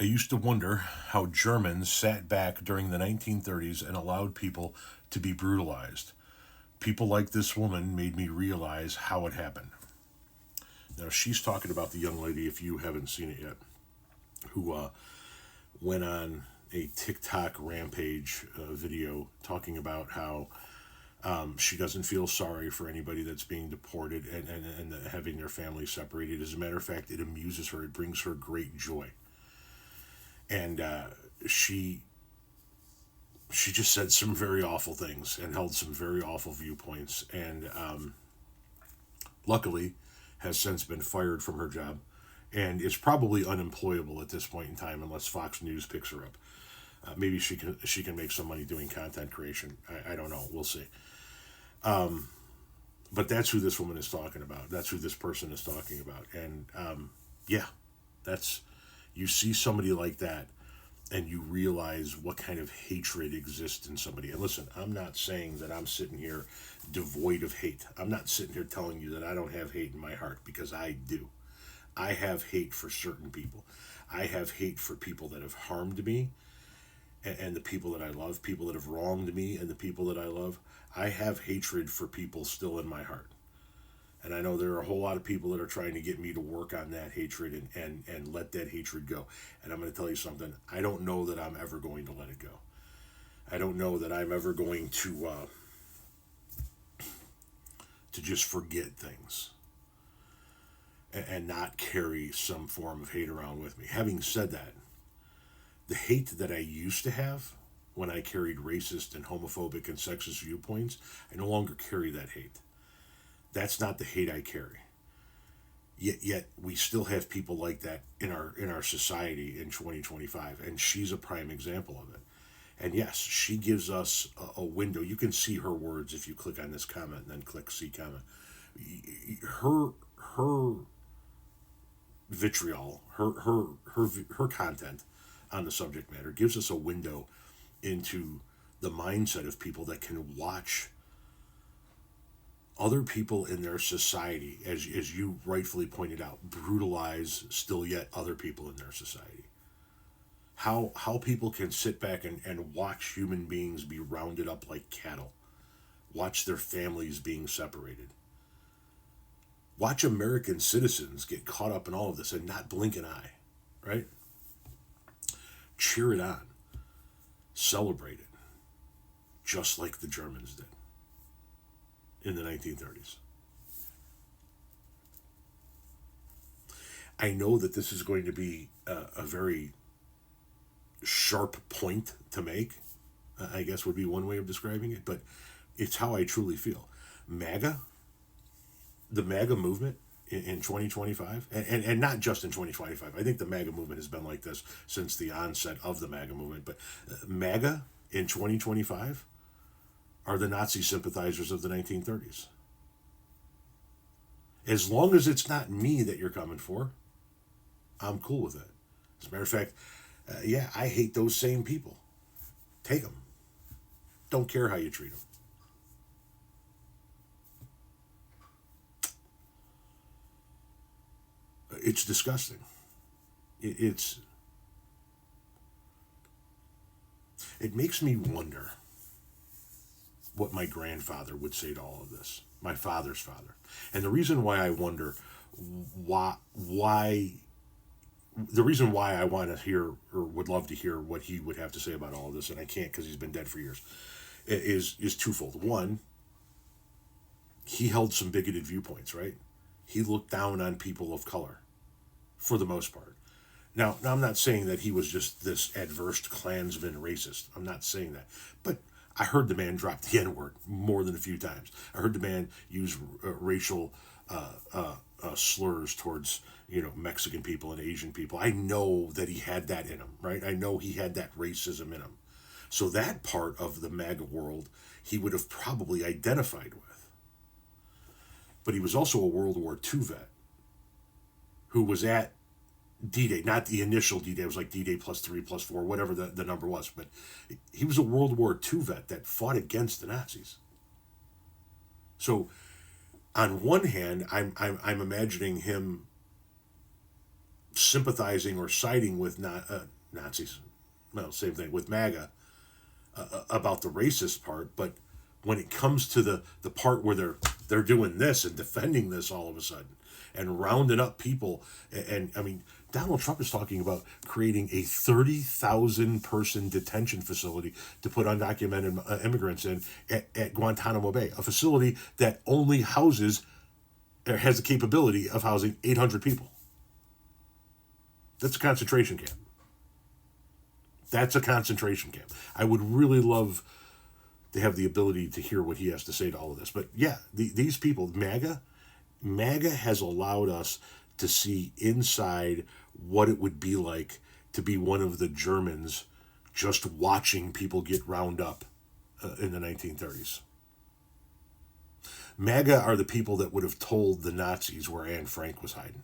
I used to wonder how Germans sat back during the 1930s and allowed people to be brutalized. People like this woman made me realize how it happened. Now, she's talking about the young lady, if you haven't seen it yet, who went on a TikTok rampage video talking about how she doesn't feel sorry for anybody that's being deported and having their family separated. As a matter of fact, it amuses her, it brings her great joy. And she she just said some very awful things and held some very awful viewpoints, and luckily has since been fired from her job and is probably unemployable at this point in time unless Fox News picks her up. Maybe she can make some money doing content creation. I don't know. We'll see. But that's who this woman is talking about. That's who this person is talking about. And yeah, that's you see somebody like that, and you realize what kind of hatred exists in somebody. And listen, I'm not saying that I'm sitting here devoid of hate. I'm not sitting here telling you that I don't have hate in my heart, because I do. I have hate for certain people. I have hate for people that have harmed me, and the people that I love, people that have wronged me, and the people that I love. I have hatred for people still in my heart. And I know there are a whole lot of people that are trying to get me to work on that hatred and let that hatred go. And I'm going to tell you something. I don't know that I'm ever going to let it go. I don't know that I'm ever going to just forget things and not carry some form of hate around with me. Having said that, the hate that I used to have when I carried racist and homophobic and sexist viewpoints, I no longer carry that hate. That's not the hate I carry. Yet we still have people like that in our society in 2025, and she's a prime example of it. And yes, she gives us a window. You can see her words if you click on this comment and then click see comment. Her vitriol, her content on the subject matter gives us a window into the mindset of people that can watch other people in their society, as you rightfully pointed out, brutalize still yet other people in their society. How people can sit back and watch human beings be rounded up like cattle, watch their families being separated, watch American citizens get caught up in all of this and not blink an eye, right? Cheer it on, celebrate it, just like the Germans did in the 1930s. I know that this is going to be a very sharp point to make, I guess would be one way of describing it, but it's how I truly feel. MAGA, the MAGA movement in 2025, and not just in 2025, I think the MAGA movement has been like this since the onset of the MAGA movement, but MAGA in 2025 are the Nazi sympathizers of the 1930s. As long as it's not me that you're coming for, I'm cool with it. As a matter of fact, yeah, I hate those same people. Take them. Don't care how you treat them. It's disgusting. It's it makes me wonder what my grandfather would say to all of this, my father's father. And the reason why I wonder why the reason why I want to hear or would love to hear what he would have to say about all of this, and I can't because he's been dead for years, is twofold. One, he held some bigoted viewpoints, right? He looked down on people of color for the most part. Now I'm not saying that he was just this adverse Klansman racist. I'm not saying that. But I heard the man drop the N word more than a few times. I heard the man use racial slurs towards Mexican people and Asian people. I know that he had that in him, right? I know he had that racism in him. So that part of the MAGA world he would have probably identified with. But he was also a World War II vet who was at D-Day, not the initial D-Day, it was like D-Day plus 3 plus 4, whatever the number was, but he was a World War II vet that fought against the Nazis. So on one hand, I'm imagining him sympathizing or siding with Nazis. Well, same thing with MAGA about the racist part, but when it comes to the part where they're doing this and defending this all of a sudden and rounding up people, and I mean, Donald Trump is talking about creating a 30,000 person detention facility to put undocumented immigrants in at Guantanamo Bay, a facility that only houses or has the capability of housing 800 people. That's a concentration camp. That's a concentration camp. I would really love to have the ability to hear what he has to say to all of this. But yeah, these people, MAGA has allowed us to see inside what it would be like to be one of the Germans just watching people get round up in the 1930s. MAGA are the people that would have told the Nazis where Anne Frank was hiding.